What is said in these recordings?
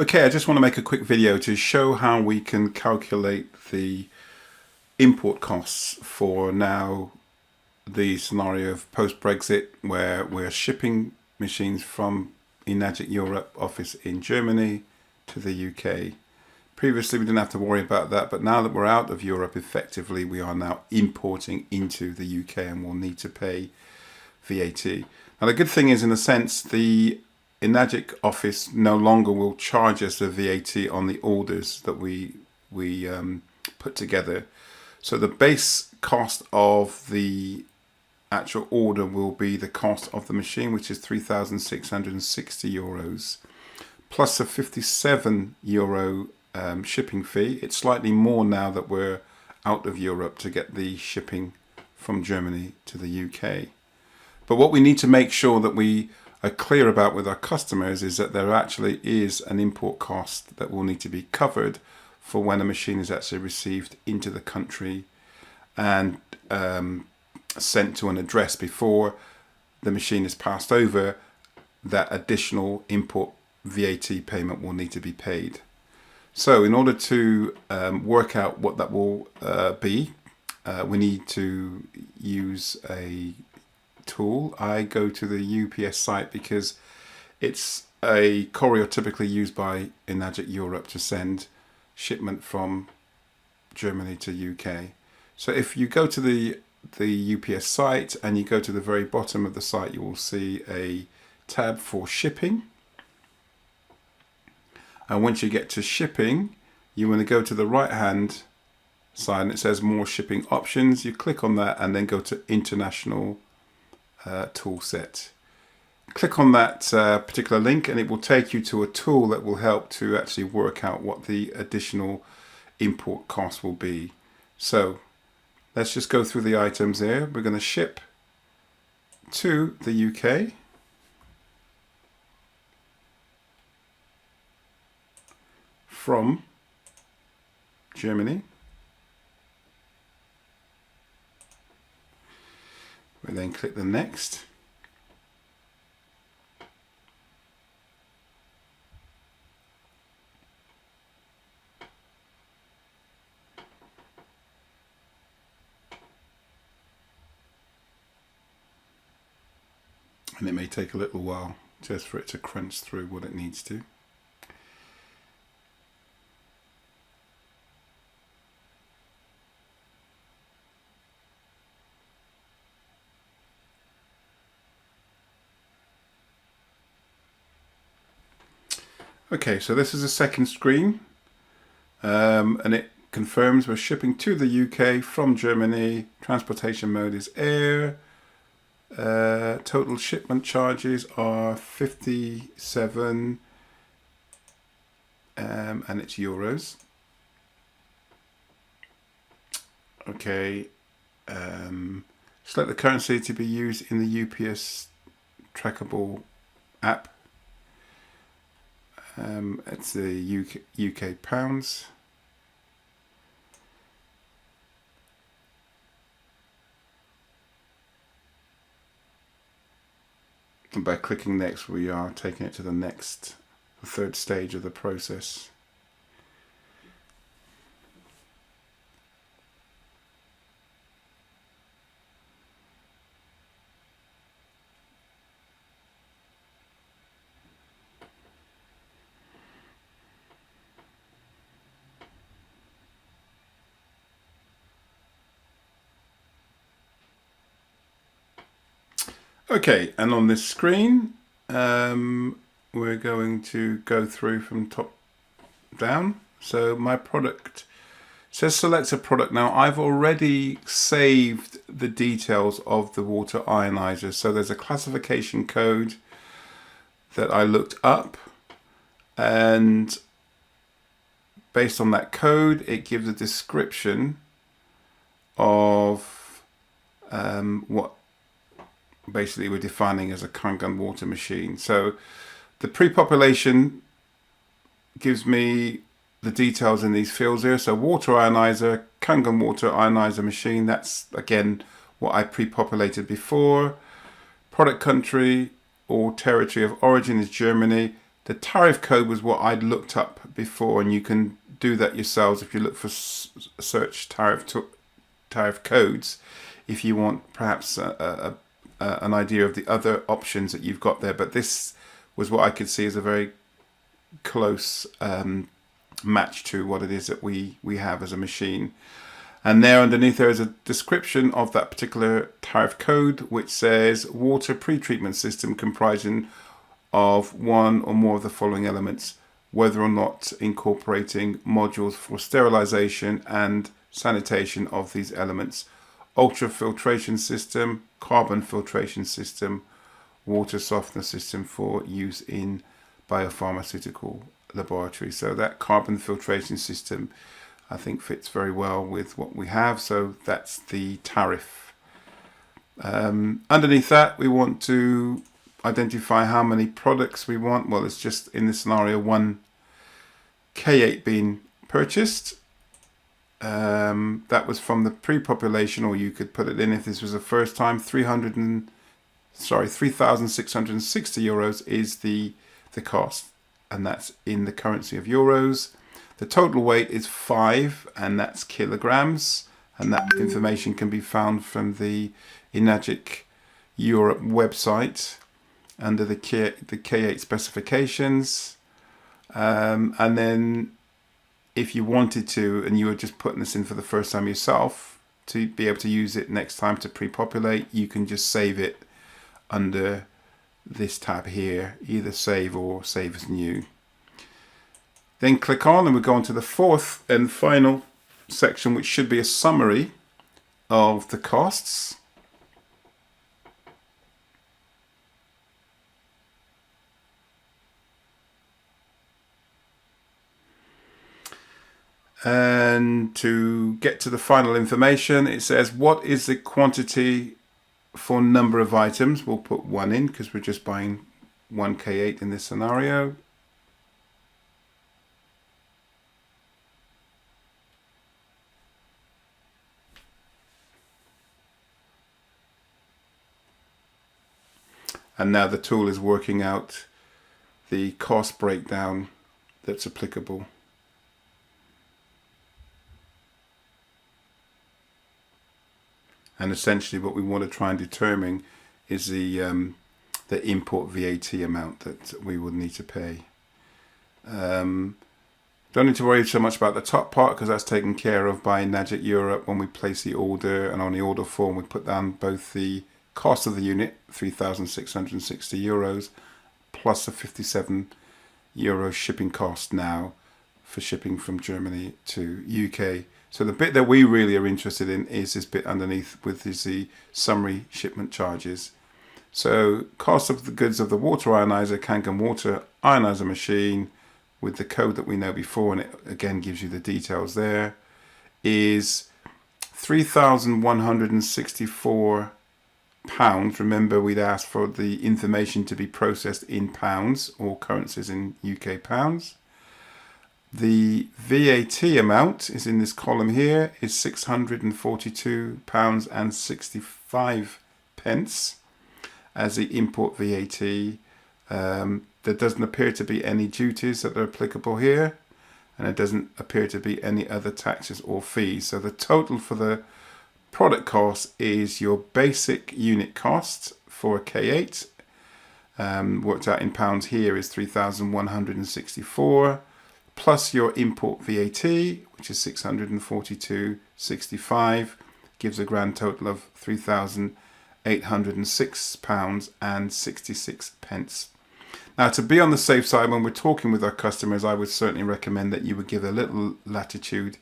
Okay, I just want to make a quick video to show how we can calculate the import costs for now the scenario of post-Brexit, where we're shipping machines from Enagic Europe office in Germany to the UK. Previously we didn't have to worry about that, but now that we're out of Europe, effectively we are now importing into the UK and will need to pay VAT. Now the good thing is, in a sense, the Enagic office no longer will charge us the VAT on the orders that we put together. So the base cost of the actual order will be the cost of the machine, which is €3,660, plus a €57 shipping fee. It's slightly more now that we're out of Europe to get the shipping from Germany to the UK. But what we need to make sure that we are clear about with our customers is that there actually is an import cost that will need to be covered for when a machine is actually received into the country and sent to an address before the machine is passed over. That additional import VAT payment will need to be paid. So in order to work out what that will be, we need to use a tool. I go to the UPS site because it's a courier typically used by Enagic Europe to send shipment from Germany to UK. So if you go to the UPS site and you go to the very bottom of the site, you will see a tab for shipping. And once you get to shipping, you want to go to the right hand side and it says more shipping options. You click on that and then go to international tool set. Click on that particular link and it will take you to a tool that will help to actually work out what the additional import cost will be. So let's just go through the items there. We're going to ship to the UK. From Germany. We then click the next. And it may take a little while just for it to crunch through what it needs to. Okay, so this is the second screen, and it confirms we're shipping to the UK from Germany. Transportation mode is air. Total shipment charges are 57, and it's euros. Okay, select the currency to be used in the UPS trackable app. It's the UK pounds. And by clicking next, we are taking it to the third stage of the process. Okay, and on this screen, we're going to go through from top down. So my product says select a product. Now I've already saved the details of the water ionizer. So there's a classification code that I looked up, and based on that code, it gives a description of what basically we're defining as a Kangen water machine. So the pre-population gives me the details in these fields here. So water ionizer, Kangen water ionizer machine. That's again what I pre-populated before. Product country or territory of origin is Germany. The tariff code was what I'd looked up before, and you can do that yourselves if you look for search tariff codes, if you want perhaps an idea of the other options that you've got there. But this was what I could see as a very close match to what it is that we have as a machine. And there underneath there is a description of that particular tariff code, which says water pre-treatment system comprising of one or more of the following elements, whether or not incorporating modules for sterilization and sanitation of these elements, ultrafiltration system, carbon filtration system, water softener system for use in biopharmaceutical laboratory. So that carbon filtration system, I think, fits very well with what we have. So that's the tariff. Underneath that, we want to identify how many products we want. Well, it's just in this scenario one K8 being purchased. That was from the pre-population, or you could put it in if this was the first time. 3,660 euros is the cost, and that's in the currency of euros. The total weight is 5, and that's kilograms, and that information can be found from the Enagic Europe website under the K8 specifications. And then if you wanted to, and you were just putting this in for the first time yourself, to be able to use it next time to pre-populate, you can just save it under this tab here, either save or save as new. Then click on, and we're going to the fourth and final section, which should be a summary of the costs. And to get to the final information, it says, what is the quantity for number of items? We'll put 1 in because we're just buying 1 K8 in this scenario. And now the tool is working out the cost breakdown that's applicable. And essentially what we want to try and determine is the import VAT amount that we would need to pay. Don't need to worry so much about the top part because that's taken care of by Enagic Europe. When we place the order, and on the order form we put down both the cost of the unit, 3,660 euros, plus the 57 euro shipping cost now for shipping from Germany to UK. So the bit that we really are interested in is this bit underneath, with the summary shipment charges. So cost of the goods of the water ionizer, Kangen water ionizer machine, with the code that we know before, and it again gives you the details there, is £3,164. Remember, we'd asked for the information to be processed in pounds or currencies in UK pounds. The VAT amount is in this column here, is £642.65 as the import VAT. There doesn't appear to be any duties that are applicable here, and it doesn't appear to be any other taxes or fees. So the total for the product cost is your basic unit cost for a K8, worked out in pounds here, is 3,164, plus your import VAT, which is 642.65, gives a grand total of £3,806.66. Now, to be on the safe side, when we're talking with our customers, I would certainly recommend that you would give a little latitude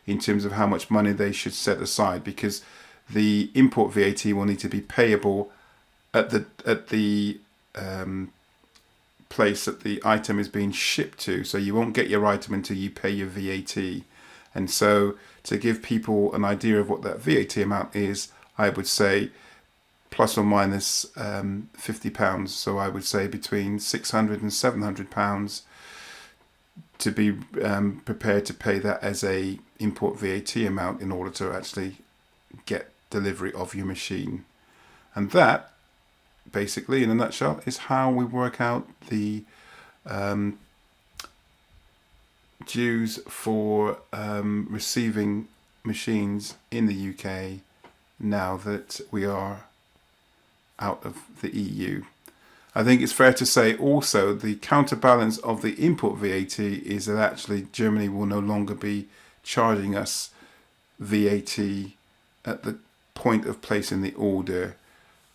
in terms of how much money they should set aside, because the import VAT will need to be payable at the place that the item is being shipped to. So you won't get your item until you pay your VAT. And so to give people an idea of what that VAT amount is, I would say plus or minus £50. So I would say between £600 and £700 to be prepared to pay that as a import VAT amount in order to actually get delivery of your machine. And that, basically, in a nutshell, is how we work out the dues for receiving machines in the UK now that we are out of the EU. I think it's fair to say also the counterbalance of the import VAT is that actually Germany will no longer be charging us VAT at the point of placing the order.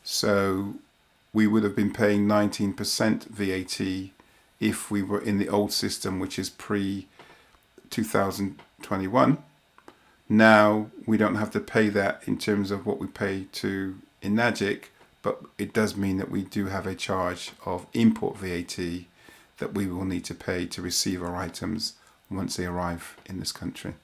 So we would have been paying 19% VAT if we were in the old system, which is pre-2021. Now we don't have to pay that in terms of what we pay to Enagic, but it does mean that we do have a charge of import VAT that we will need to pay to receive our items once they arrive in this country.